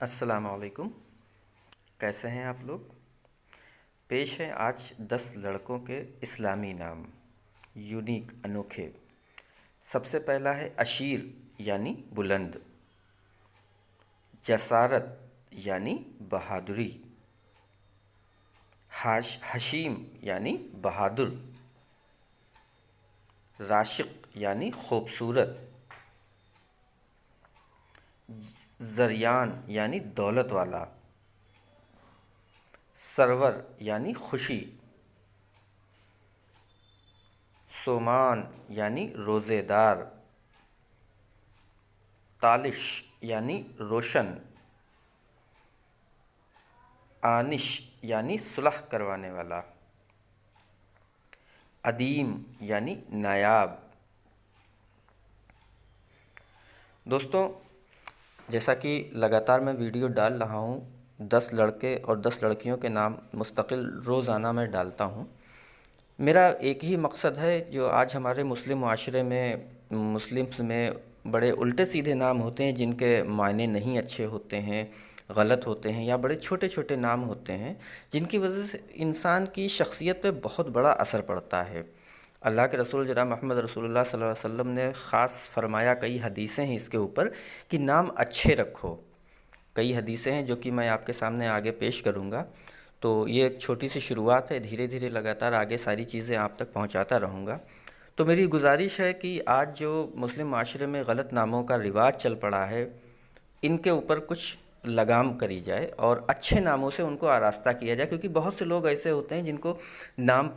السلام علیکم، کیسے ہیں آپ لوگ؟ پیش ہے آج 10 لڑکوں کے اسلامی نام، یونیک، انوکھے۔ سب سے پہلا ہے عشیر یعنی بلند، جسارت یعنی بہادری، حشیم یعنی بہادر، راشق یعنی خوبصورت، زریان یعنی دولت والا، سرور یعنی خوشی، سومان یعنی روزے دار، تالش یعنی روشن، آنش یعنی صلح کروانے والا، عدیم یعنی نایاب۔ دوستوں، جیسا کہ لگاتار میں ویڈیو ڈال رہا ہوں، 10 لڑکے اور 10 لڑکیوں کے نام مستقل روزانہ میں ڈالتا ہوں۔ میرا ایک ہی مقصد ہے، جو آج ہمارے مسلم معاشرے میں مسلمس میں بڑے الٹے سیدھے نام ہوتے ہیں، جن کے معنی نہیں اچھے ہوتے ہیں، غلط ہوتے ہیں، یا بڑے چھوٹے چھوٹے نام ہوتے ہیں، جن کی وجہ سے انسان کی شخصیت پہ بہت بڑا اثر پڑتا ہے۔ اللہ کے رسول جناب محمد رسول اللہ صلی اللہ علیہ وسلم نے خاص فرمایا، کئی حدیثیں ہیں اس کے اوپر کہ نام اچھے رکھو۔ کئی حدیثیں ہیں جو کہ میں آپ کے سامنے آگے پیش کروں گا۔ تو یہ ایک چھوٹی سی شروعات ہے، دھیرے دھیرے لگاتار آگے ساری چیزیں آپ تک پہنچاتا رہوں گا۔ تو میری گزارش ہے کہ آج جو مسلم معاشرے میں غلط ناموں کا رواج چل پڑا ہے، ان کے اوپر کچھ لگام کری جائے اور اچھے ناموں سے ان کو آراستہ کیا جائے، کیونکہ بہت سے لوگ ایسے ہوتے ہیں جن کو نام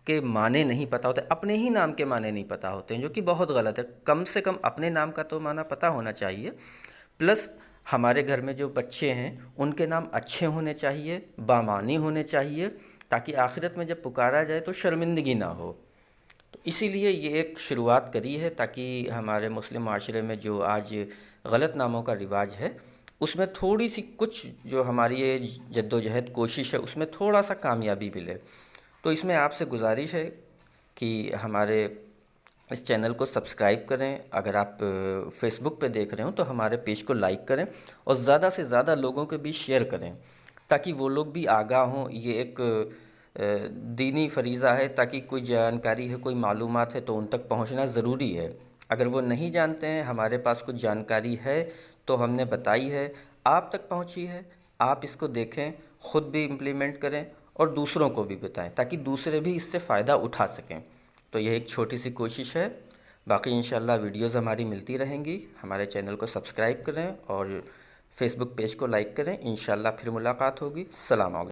کے معنی نہیں پتہ ہوتے، اپنے ہی نام کے معنی نہیں پتہ ہوتے ہیں، جو کہ بہت غلط ہے۔ کم سے کم اپنے نام کا تو معنی پتہ ہونا چاہیے، پلس ہمارے گھر میں جو بچے ہیں ان کے نام اچھے ہونے چاہیے، بامعنی ہونے چاہیے، تاکہ آخرت میں جب پکارا جائے تو شرمندگی نہ ہو۔ تو اسی لیے یہ ایک شروعات کری ہے، تاکہ ہمارے مسلم معاشرے میں جو آج غلط ناموں کا رواج ہے، اس میں تھوڑی سی کچھ جو ہماری یہ جد و جہد کوشش ہے، اس میں تھوڑا سا کامیابی ملے۔ تو اس میں آپ سے گزارش ہے کہ ہمارے اس چینل کو سبسکرائب کریں، اگر آپ فیس بک پہ دیکھ رہے ہوں تو ہمارے پیج کو لائک کریں، اور زیادہ سے زیادہ لوگوں کے بیچ شیئر کریں، تاکہ وہ لوگ بھی آگاہ ہوں۔ یہ ایک دینی فریضہ ہے، تاکہ کوئی جانکاری ہے، کوئی معلومات ہے تو ان تک پہنچنا ضروری ہے۔ اگر وہ نہیں جانتے ہیں، ہمارے پاس کچھ جانکاری ہے تو ہم نے بتائی ہے، آپ تک پہنچی ہے، آپ اس کو دیکھیں، خود بھی امپلیمنٹ کریں اور دوسروں کو بھی بتائیں، تاکہ دوسرے بھی اس سے فائدہ اٹھا سکیں۔ تو یہ ایک چھوٹی سی کوشش ہے، باقی انشاءاللہ ویڈیوز ہماری ملتی رہیں گی۔ ہمارے چینل کو سبسکرائب کریں اور فیس بک پیج کو لائک کریں۔ انشاءاللہ پھر ملاقات ہوگی۔ السلام علیکم۔